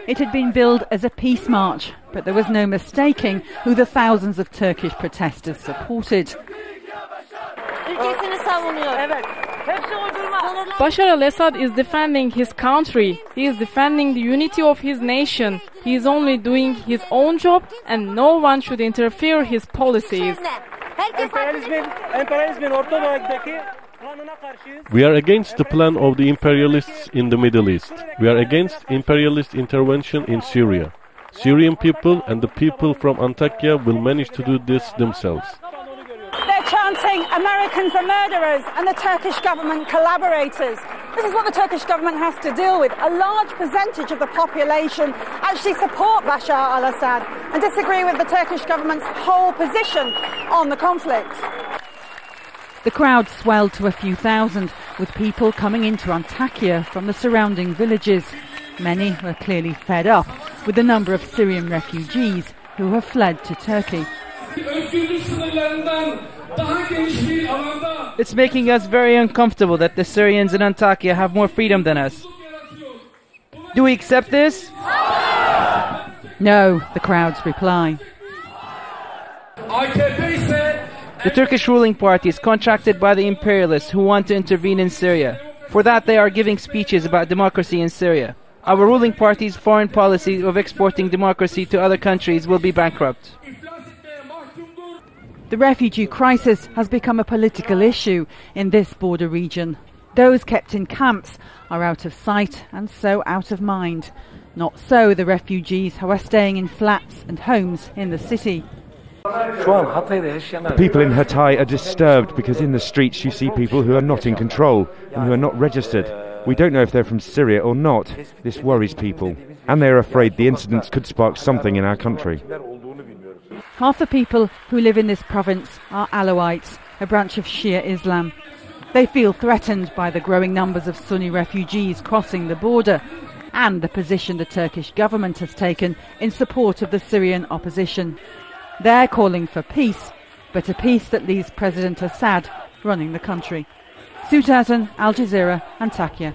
It had been billed as a peace march, but there was no mistaking who the thousands of Turkish protesters supported. Bashar al-Assad is defending his country. He is defending the unity of his nation. He is only doing his own job, and no one should interfere his policies. We are against the plan of the imperialists in the Middle East. We are against imperialist intervention in Syria. Syrian people and the people from Antakya will manage to do this themselves. They're chanting, Americans are murderers and the Turkish government collaborators. This is what the Turkish government has to deal with. A large percentage of the population actually support Bashar al-Assad and disagree with the Turkish government's whole position on the conflict. The crowd swelled to a few thousand, with people coming into Antakya from the surrounding villages. Many were clearly fed up with the number of Syrian refugees who have fled to Turkey. It's making us very uncomfortable that the Syrians in Antakya have more freedom than us. Do we accept this? No, the crowds reply. The Turkish ruling party is contracted by the imperialists who want to intervene in Syria. For that, they are giving speeches about democracy in Syria. Our ruling party's foreign policy of exporting democracy to other countries will be bankrupt. The refugee crisis has become a political issue in this border region. Those kept in camps are out of sight and so out of mind. Not so the refugees who are staying in flats and homes in the city. People in Hatay are disturbed because in the streets you see people who are not in control and who are not registered. We don't know if they're from Syria or not. This worries people. And they are afraid the incidents could spark something in our country. Half the people who live in this province are Alawites, a branch of Shia Islam. They feel threatened by the growing numbers of Sunni refugees crossing the border and the position the Turkish government has taken in support of the Syrian opposition. They're calling for peace, but a peace that leaves President Assad running the country. Sue Turton, Al Jazeera, Antakya.